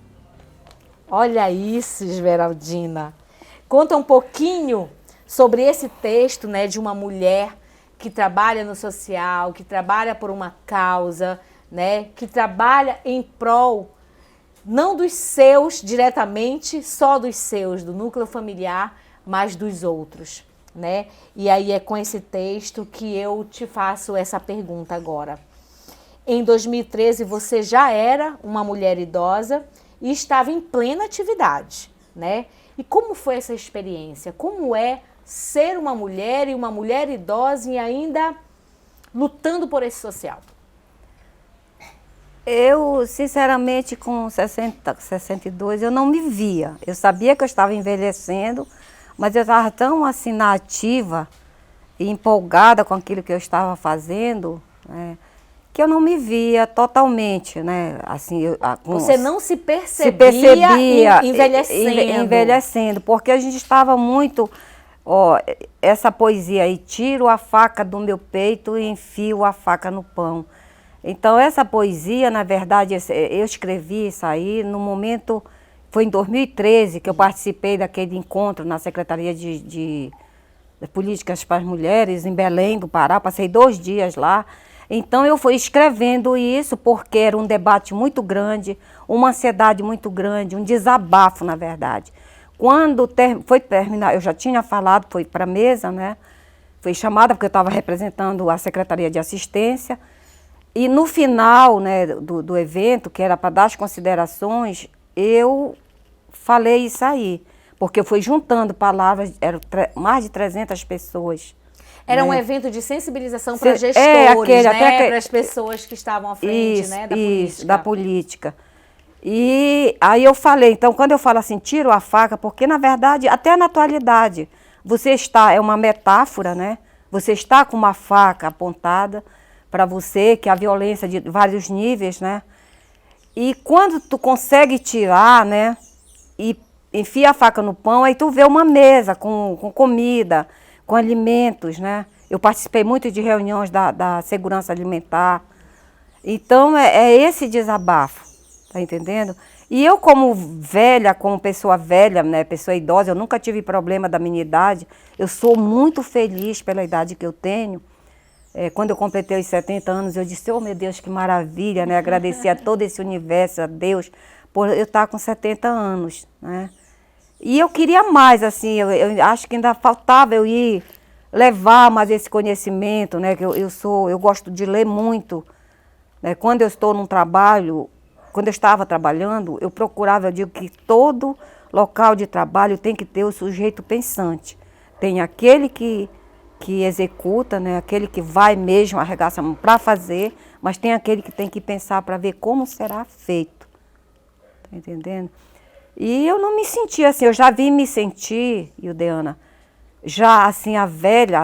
Olha isso, Esmeraldina. Conta um pouquinho sobre esse texto, né, de uma mulher que trabalha no social, que trabalha por uma causa, né, que trabalha em prol, não dos seus diretamente, só dos seus, do núcleo familiar, mas dos outros, né? E aí é com esse texto que eu te faço essa pergunta agora. Em 2013 você já era uma mulher idosa e estava em plena atividade, né? E como foi essa experiência? Como é ser uma mulher e uma mulher idosa e ainda lutando por esse social? Eu, sinceramente, com 62, eu não me via. Eu sabia que eu estava envelhecendo, mas eu estava tão assim na ativa e empolgada com aquilo que eu estava fazendo, né, que eu não me via totalmente, né? Assim, você não se percebia envelhecendo, porque a gente estava muito, ó, essa poesia aí, tiro a faca do meu peito e enfio a faca no pão. Então essa poesia, na verdade, eu escrevi isso aí no momento, foi em 2013 que eu participei daquele encontro na Secretaria de Políticas para as Mulheres em Belém do Pará, passei 2 dias lá. Então eu fui escrevendo isso porque era um debate muito grande, uma ansiedade muito grande, um desabafo, na verdade. Quando foi terminar, eu já tinha falado, foi para a mesa, né? Fui chamada porque eu estava representando a Secretaria de Assistência. E no final, né, do evento, que era para dar as considerações, eu falei isso aí. Porque eu fui juntando palavras, eram mais de 300 pessoas. Era um evento de sensibilização para gestores, né? Para as pessoas que estavam à frente, né, da política. Da política. E aí eu falei, então, quando eu falo assim, tiro a faca, porque, na verdade, até na atualidade, é uma metáfora, né? você está com uma faca apontada para você, que é a violência de vários níveis, né? E quando tu consegue tirar, né, e enfia a faca no pão, aí tu vê uma mesa com comida, com alimentos, né? Eu participei muito de reuniões da segurança alimentar. Então, é esse desabafo, tá entendendo? E eu, como velha, como pessoa velha, né, pessoa idosa, eu nunca tive problema da minha idade. Eu sou muito feliz pela idade que eu tenho. Quando eu completei os 70 anos, eu disse, oh meu Deus, que maravilha, né? Agradecer a todo esse universo, a Deus, por eu estar com 70 anos, né? E eu queria mais, assim, eu acho que ainda faltava eu ir levar mais esse conhecimento, né? Que eu gosto de ler muito, né? Quando eu estou num trabalho, quando eu estava trabalhando, eu procurava, eu digo que todo local de trabalho tem que ter o sujeito pensante. Tem aquele que executa, né? Aquele que vai mesmo arregaçar a mão para fazer, mas tem aquele que tem que pensar para ver como será feito. Tá entendendo? E eu não me senti assim, eu já vi me sentir, Ildeana, já assim a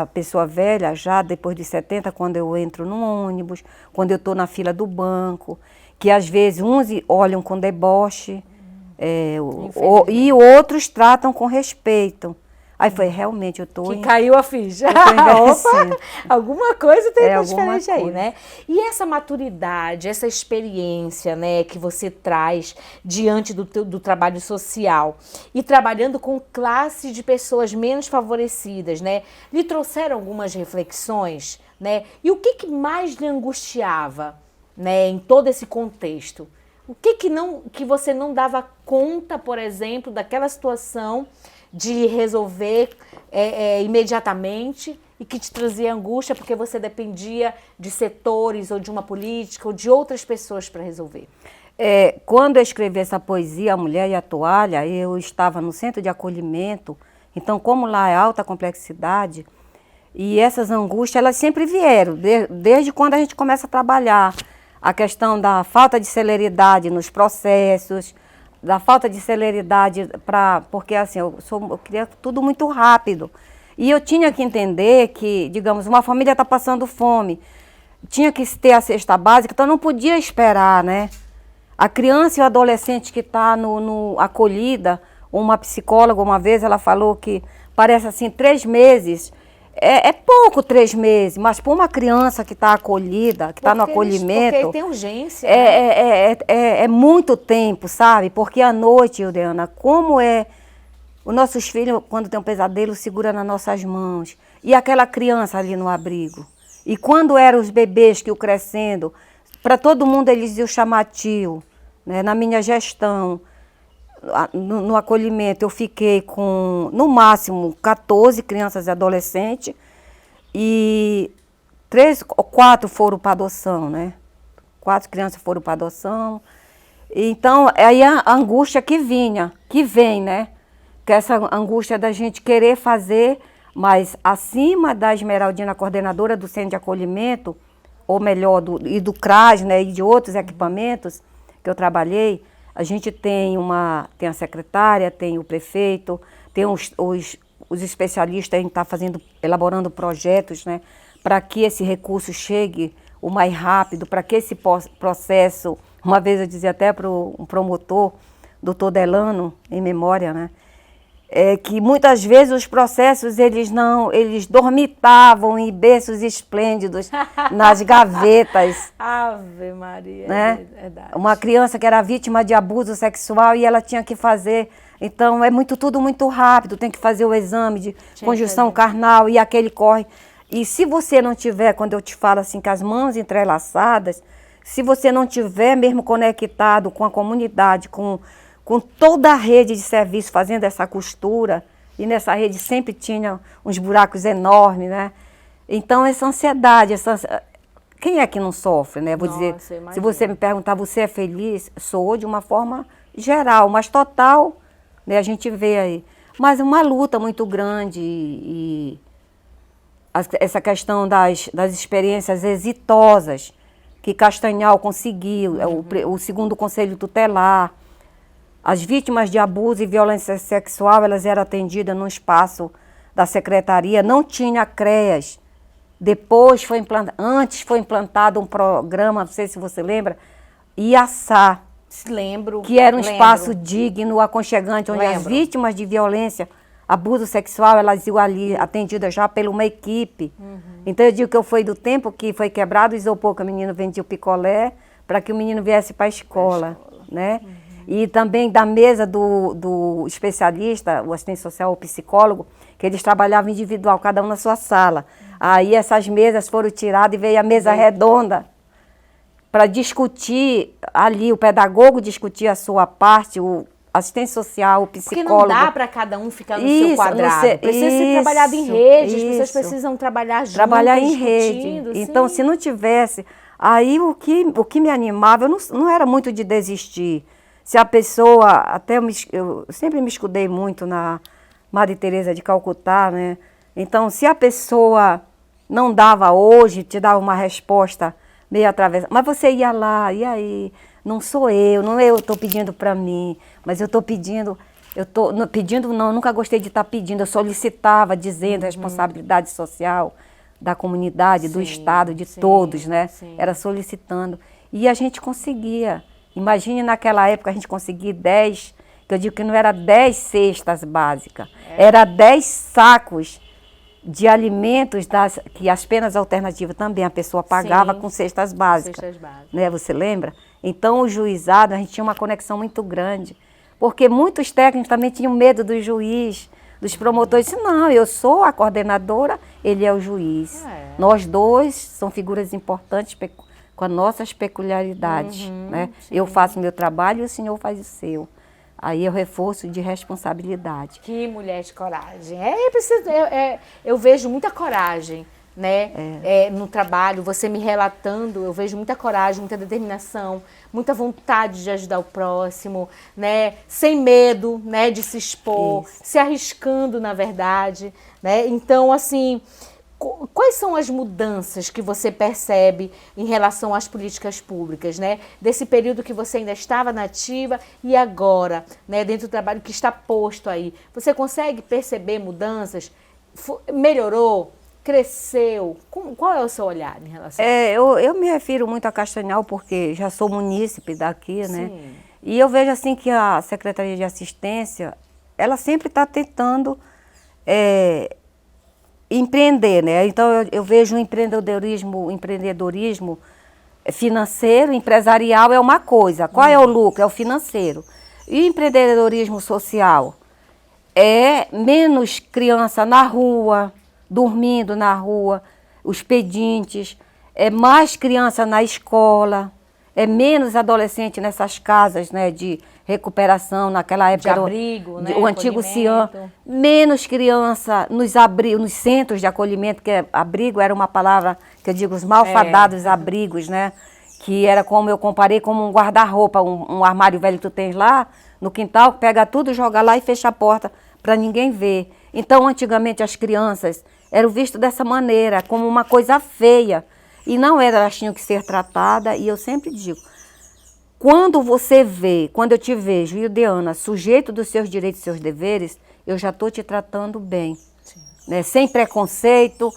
pessoa velha, já depois de 70, quando eu entro no ônibus, quando eu estou na fila do banco, que às vezes uns olham com deboche, e outros tratam com respeito. Aí foi, realmente, eu estou... Que caiu a ficha. Opa, alguma coisa tem diferente coisa aí, né? E essa maturidade, essa experiência, né, que você traz diante do trabalho social e trabalhando com classe de pessoas menos favorecidas, né? Lhe trouxeram algumas reflexões, né? E o que mais lhe angustiava, né, em todo esse contexto? O que você não dava conta, por exemplo, daquela situação de resolver imediatamente e que te trazia angústia porque você dependia de setores ou de uma política ou de outras pessoas para resolver? Quando eu escrevi essa poesia, A Mulher e a Toalha, eu estava no centro de acolhimento, então como lá é alta complexidade, e essas angústias, elas sempre vieram, desde quando a gente começa a trabalhar, a questão da falta de celeridade nos processos, da falta de celeridade, porque assim, eu queria tudo muito rápido. E eu tinha que entender que, digamos, uma família está passando fome, tinha que ter a cesta básica, então não podia esperar, né? A criança e o adolescente que está acolhida, uma psicóloga uma vez, ela falou que parece assim, 3 meses, é pouco 3 meses, mas para uma criança que está acolhida, que está no acolhimento... Porque tem urgência. É muito tempo, sabe? Porque à noite, Ildeana, como os nossos filhos, quando tem um pesadelo, segura nas nossas mãos. E aquela criança ali no abrigo. E quando eram os bebês que iam crescendo, para todo mundo eles iam chamar tio. Né? Na minha gestão, no acolhimento, eu fiquei com, no máximo, 14 crianças e adolescentes. E 3 ou 4 foram para adoção, né? 4 crianças foram para adoção. Então, aí a angústia que vem, né? Que essa angústia da gente querer fazer, mas acima da Esmeraldina, coordenadora do centro de acolhimento, ou melhor, do CRAS, né? E de outros equipamentos que eu trabalhei, a gente tem a secretária, tem o prefeito, tem os especialistas, a gente está elaborando projetos, né? Para que esse recurso chegue o mais rápido, para que esse processo, uma vez eu dizia até para um promotor, doutor Delano, em memória, né? Que muitas vezes os processos, eles dormitavam em berços esplêndidos nas gavetas. Ave Maria, né? É verdade. Uma criança que era vítima de abuso sexual e ela tinha que fazer... Então, tudo muito rápido, tem que fazer o exame de conjunção carnal e aquele corre... E se você não tiver, quando eu te falo assim, com as mãos entrelaçadas, se você não tiver mesmo conectado com a comunidade, com toda a rede de serviço fazendo essa costura, e nessa rede sempre tinha uns buracos enormes, né? Então, essa ansiedade, quem é que não sofre, né? Vou dizer, se você me perguntar, você é feliz? Sou de uma forma geral, mas total, né? A gente vê aí. Mas uma luta muito grande e essa questão das experiências exitosas que Castanhal conseguiu, o segundo conselho tutelar. As vítimas de abuso e violência sexual, elas eram atendidas no espaço da secretaria, não tinha CREAS, Depois foi implantado, antes foi implantado um programa, não sei se você lembra, Iaçá, Lembro. que era um lembro. espaço digno, aconchegante, onde as vítimas de violência, abuso sexual, elas iam ali atendidas já por uma equipe. Então eu digo que eu fui do tempo que foi quebrado o isopor, que o menino vendia o picolé, para que o menino viesse para a escola, né? E também da mesa do especialista, o assistente social, o psicólogo, que eles trabalhavam individual, cada um na sua sala. Aí essas mesas foram tiradas e veio a mesa redonda para discutir ali, o pedagogo discutir a sua parte, o assistente social, o psicólogo. Porque não dá para cada um ficar no seu quadrado. Precisa ser trabalhado em rede, as pessoas precisam trabalhar juntas, trabalhar em rede. Sim. Então, se não tivesse... Aí o que me animava, eu não era muito de desistir. Se a pessoa, eu sempre me escudei muito na Madre Teresa de Calcutá, né? Então, se a pessoa não dava hoje, te dava uma resposta meio atravessada, mas você ia lá, e aí? Não sou eu, não eu estou pedindo para mim, mas eu estou pedindo, nunca gostei de estar pedindo, eu solicitava, dizendo responsabilidade social da comunidade, do Estado, de todos, né? Era solicitando. E a gente conseguia. Imagine naquela época a gente conseguir 10, que eu digo que não era 10 cestas básicas, era 10 sacos de alimentos que as penas alternativas também a pessoa pagava com cestas básicas. Né? Você lembra? Então o juizado, a gente tinha uma conexão muito grande, porque muitos técnicos também tinham medo do juiz, dos promotores. Disseram, não, eu sou a coordenadora, ele é o juiz. Nós dois são figuras importantes com as nossas peculiaridades. Né? Eu faço o meu trabalho e o senhor faz o seu. Aí é o reforço de responsabilidade. Que mulher de coragem. Eu vejo muita coragem, né? No trabalho, você me relatando, eu vejo muita coragem, muita determinação, muita vontade de ajudar o próximo, né? Sem medo, né, de se expor, se arriscando, na verdade, né? Então, assim, quais são as mudanças que você percebe em relação às políticas públicas, né? Desse período que você ainda estava na ativa e agora, né, dentro do trabalho que está posto aí. Você consegue perceber mudanças? Melhorou? Cresceu? Qual é o seu olhar em relação a isso? Eu me refiro muito a Castanhal porque já sou munícipe daqui, né? E eu vejo assim que a Secretaria de Assistência, ela sempre está tentando empreender, né? Então eu vejo o empreendedorismo financeiro, empresarial é uma coisa. Qual é o lucro? É o financeiro. E o empreendedorismo social é menos criança na rua, dormindo na rua, os pedintes, é mais criança na escola, é menos adolescente nessas casas, né, de recuperação, naquela época de abrigo, né, o antigo CIAM, menos criança nos centros de acolhimento, que abrigo era uma palavra que eu digo, os malfadados abrigos, né, que era como eu comparei como um guarda-roupa, um armário velho que tu tens lá no quintal, pega tudo, joga lá e fecha a porta para ninguém ver. Então, antigamente as crianças eram vistas dessa maneira, como uma coisa feia, e não era, elas tinham que ser tratadas, e eu sempre digo, quando eu te vejo, Ildeana, sujeito dos seus direitos e seus deveres, eu já estou te tratando bem. Né? Sem preconceito,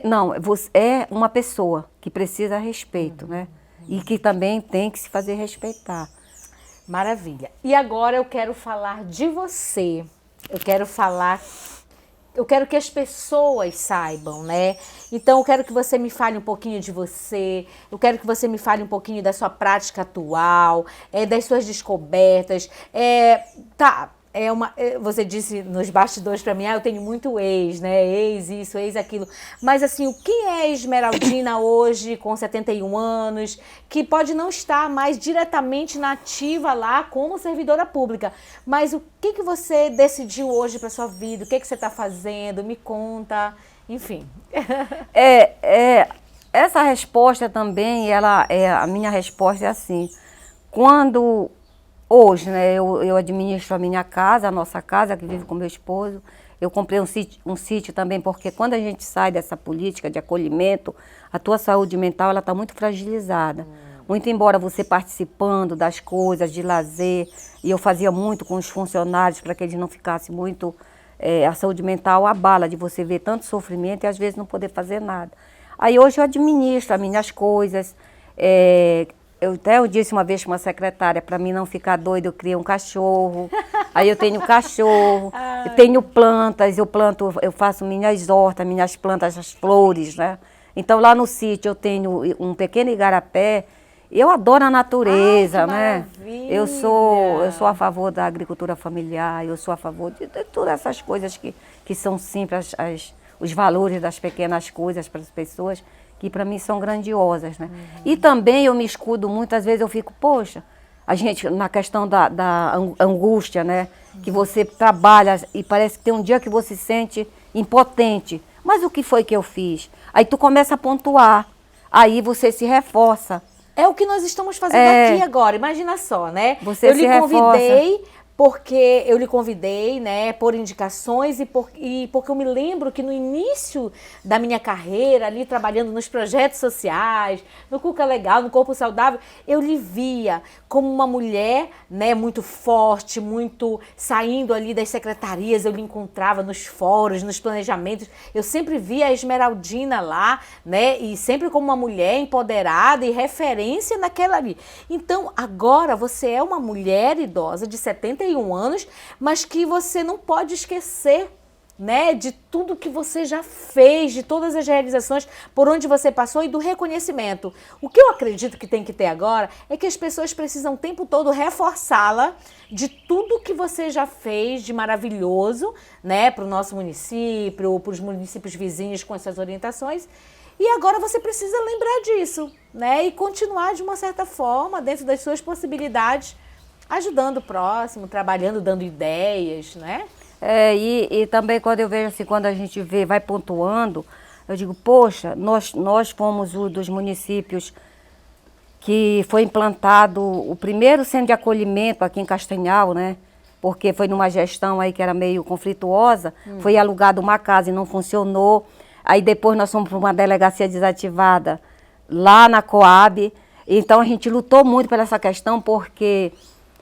não, você é uma pessoa que precisa de respeito, né? E que também tem que se fazer respeitar. Maravilha. E agora eu quero falar de você. Eu quero que as pessoas saibam, né? Então, eu quero que você me fale um pouquinho de você, eu quero que você me fale um pouquinho da sua prática atual, das suas descobertas. Você disse nos bastidores para mim, eu tenho muito ex, né? Ex isso, ex aquilo. Mas, assim, o que é Esmeraldina hoje, com 71 anos, que pode não estar mais diretamente na ativa lá como servidora pública, mas o que você decidiu hoje para sua vida? O que você está fazendo? Me conta, enfim. Essa resposta também, a minha resposta é assim, quando... Hoje, né, eu administro a minha casa, a nossa casa, que vive com meu esposo. Eu comprei um sítio também, porque quando a gente sai dessa política de acolhimento, a tua saúde mental ela está muito fragilizada. Muito embora você participando das coisas, de lazer, e eu fazia muito com os funcionários para que eles não ficassem muito a saúde mental abala de você ver tanto sofrimento e às vezes não poder fazer nada. Aí hoje eu administro as minhas coisas. Eu disse uma vez para uma secretária, para mim não ficar doida, eu criei um cachorro. Aí eu tenho cachorro, eu tenho plantas, eu faço minhas hortas, minhas plantas, as flores, né? Então lá no sítio eu tenho um pequeno igarapé. Eu adoro a natureza, né? Eu sou a favor da agricultura familiar, eu sou a favor de todas essas coisas que são simples, os valores das pequenas coisas para as pessoas, que para mim são grandiosas, né? E também eu me escudo, muitas vezes eu fico, poxa, a gente, na questão da angústia, né? Que você trabalha e parece que tem um dia que você se sente impotente. Mas o que foi que eu fiz? Aí tu começa a pontuar, aí você se reforça. É o que nós estamos fazendo aqui agora, imagina só, né? Você eu lhe convidei porque eu lhe convidei, né, por indicações e porque eu me lembro que no início da minha carreira, ali trabalhando nos projetos sociais, no Cuca Legal, no Corpo Saudável, eu lhe via como uma mulher, né, muito forte, muito saindo ali das secretarias, eu lhe encontrava nos fóruns, nos planejamentos, eu sempre via a Esmeraldina lá, né, e sempre como uma mulher empoderada e referência naquela ali. Então, agora você é uma mulher idosa de 71 anos, mas que você não pode esquecer, né, de tudo que você já fez, de todas as realizações por onde você passou e do reconhecimento. O que eu acredito que tem que ter agora é que as pessoas precisam o tempo todo reforçá-la de tudo que você já fez de maravilhoso, né, para o nosso município ou para os municípios vizinhos com essas orientações. E agora você precisa lembrar disso, né, e continuar de uma certa forma, dentro das suas possibilidades, ajudando o próximo, trabalhando, dando ideias, né? E também quando eu vejo assim, quando a gente vê, vai pontuando, eu digo, poxa, nós fomos um dos municípios que foi implantado o primeiro centro de acolhimento aqui em Castanhal, né? Porque foi numa gestão aí que era meio conflituosa, foi alugada uma casa e não funcionou. Aí depois nós fomos para uma delegacia desativada lá na Coab. Então a gente lutou muito por essa questão, porque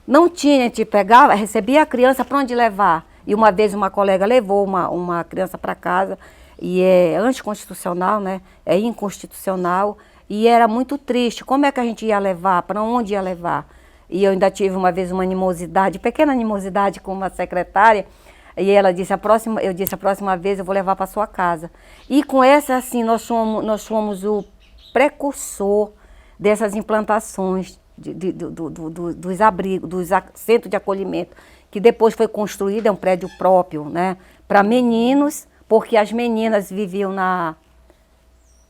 não tinha, a gente pegava, recebia a criança para onde levar. E uma vez uma colega levou uma criança para casa, e é anticonstitucional, né? É inconstitucional, e era muito triste. Como é que a gente ia levar? Para onde ia levar? E eu ainda tive uma vez uma animosidade, pequena animosidade com uma secretária, e ela disse, eu disse, a próxima vez eu vou levar para sua casa. E com essa, assim, nós fomos o precursor dessas implantações dos abrigos, dos centros de acolhimento, que depois foi construído, é um prédio próprio, né, para meninos, porque as meninas viviam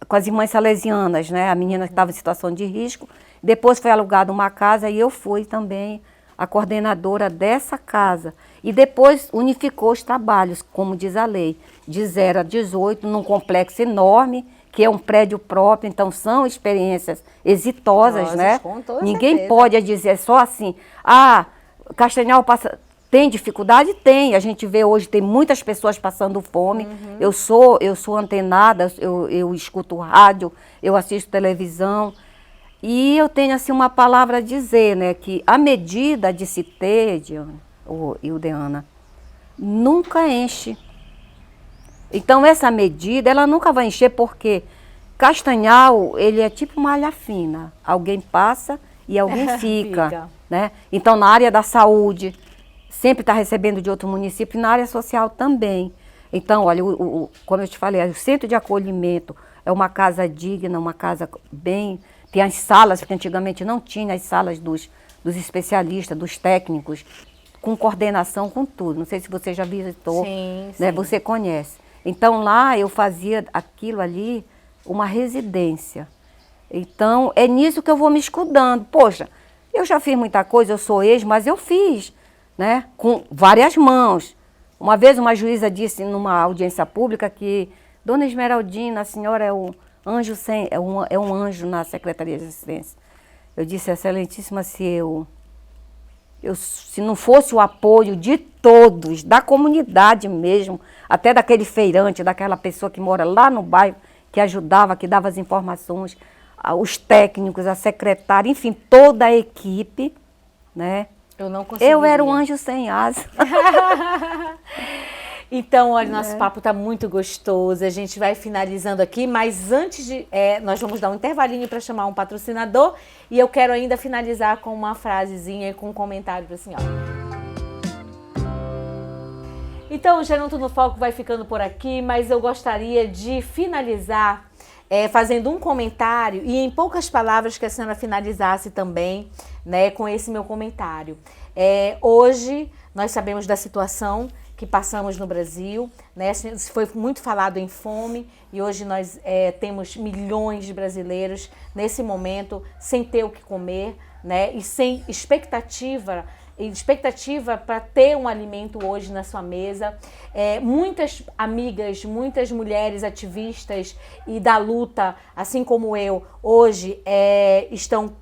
com as irmãs salesianas, né, a menina que estava em situação de risco. Depois foi alugada uma casa e eu fui também a coordenadora dessa casa. E depois unificou os trabalhos, como diz a lei, de 0 a 18, num complexo enorme, que é um prédio próprio, então são experiências exitosas, né? Ninguém pode dizer só assim, Castanhal tem dificuldade? Tem. A gente vê hoje, tem muitas pessoas passando fome. Eu sou antenada, eu escuto rádio, eu assisto televisão. E eu tenho assim uma palavra a dizer, né? Que a medida de se ter, Ildeana, nunca enche. Então essa medida, ela nunca vai encher, porque Castanhal, ele é tipo malha fina. Alguém passa e alguém fica. Né? Então na área da saúde, sempre está recebendo de outro município, e na área social também. Então, olha, como eu te falei, o centro de acolhimento é uma casa digna, uma casa bem... Tem as salas, porque antigamente não tinha as salas dos especialistas, dos técnicos, com coordenação, com tudo. Não sei se você já visitou, sim, né? Sim. Você conhece. Então lá eu fazia aquilo ali, uma residência. Então é nisso que eu vou me escudando. Poxa, eu já fiz muita coisa, eu sou mas eu fiz, né? Com várias mãos. Uma vez uma juíza disse numa audiência pública que Dona Esmeraldina, a senhora é um anjo é um anjo na Secretaria de Assistência. Eu disse, excelentíssima, se não fosse o apoio de todos, da comunidade mesmo, até daquele feirante, daquela pessoa que mora lá no bairro, que ajudava, que dava as informações, os técnicos, a secretária, enfim, toda a equipe, né? Eu não conseguiria. Eu era um anjo sem asa. Então, olha, nosso papo está muito gostoso. A gente vai finalizando aqui, mas antes de... nós vamos dar um intervalinho para chamar um patrocinador e eu quero ainda finalizar com uma frasezinha e com um comentário para a senhora. Então, o Geronto no Foco vai ficando por aqui, mas eu gostaria de finalizar fazendo um comentário e em poucas palavras que a senhora finalizasse também, né, com esse meu comentário. Hoje, nós sabemos da situação que passamos no Brasil, né? Foi muito falado em fome e hoje nós temos milhões de brasileiros nesse momento sem ter o que comer, né? E sem expectativa para ter um alimento hoje na sua mesa. Muitas amigas, muitas mulheres ativistas e da luta, assim como eu, hoje estão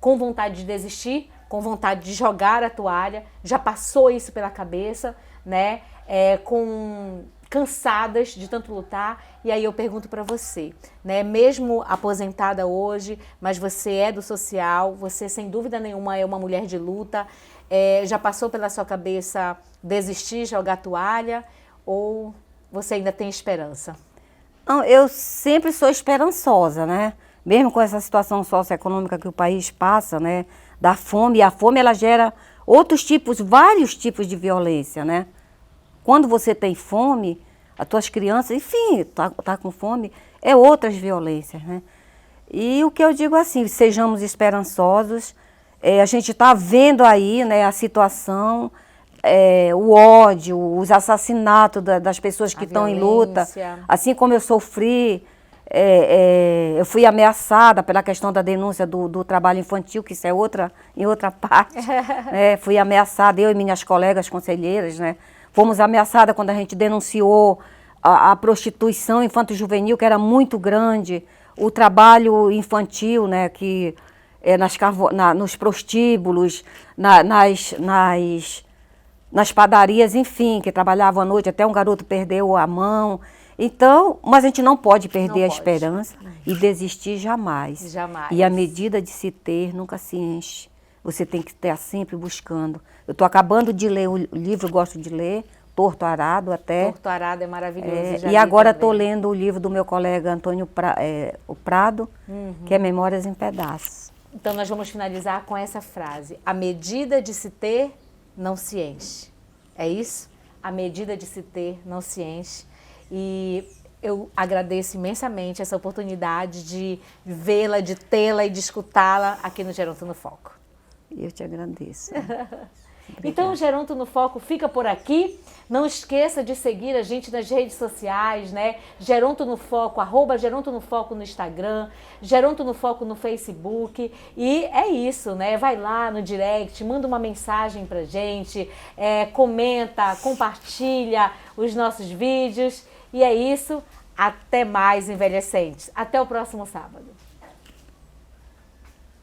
com vontade de desistir, com vontade de jogar a toalha, já passou isso pela cabeça, né? Cansadas de tanto lutar. E aí eu pergunto para você, né? Mesmo aposentada hoje, mas você é do social, você sem dúvida nenhuma é uma mulher de luta, já passou pela sua cabeça desistir, jogar a toalha, ou você ainda tem esperança? Não, eu sempre sou esperançosa, né? Mesmo com essa situação socioeconômica que o país passa, né? Da fome, e a fome ela gera outros tipos, vários tipos de violência, né? Quando você tem fome, as tuas crianças, enfim, tá com fome, outras violências, né? E o que eu digo assim, sejamos esperançosos, a gente está vendo aí, né, a situação, o ódio, os assassinatos das pessoas que estão em luta, assim como eu sofri, eu fui ameaçada pela questão da denúncia do trabalho infantil, que isso é em outra parte, fui ameaçada, eu e minhas colegas conselheiras, né? Fomos ameaçadas quando a gente denunciou a prostituição infanto-juvenil, que era muito grande, o trabalho infantil, né, que nos prostíbulos, nas padarias, enfim, que trabalhavam à noite, até um garoto perdeu a mão. Então, mas a gente não pode perder a esperança e desistir jamais. Jamais. E a medida de se ter nunca se enche. Você tem que estar sempre buscando. Eu estou acabando de ler o livro, gosto de ler, Torto Arado até. Torto Arado é maravilhoso. E agora estou lendo o livro do meu colega Antônio Prado, que é Memórias em Pedaços. Então nós vamos finalizar com essa frase. A medida de se ter não se enche. É isso? A medida de se ter não se enche. E eu agradeço imensamente essa oportunidade de vê-la, de tê-la e de escutá-la aqui no Geronto no Foco. Eu te agradeço. Então o Geronto no Foco fica por aqui. Não esqueça de seguir a gente nas redes sociais, né? Geronto no Foco, @Geronto no Foco no Instagram, Geronto no Foco no Facebook. E é isso, né? Vai lá no direct, manda uma mensagem pra gente, comenta, compartilha os nossos vídeos. E é isso. Até mais, envelhecentes. Até o próximo sábado.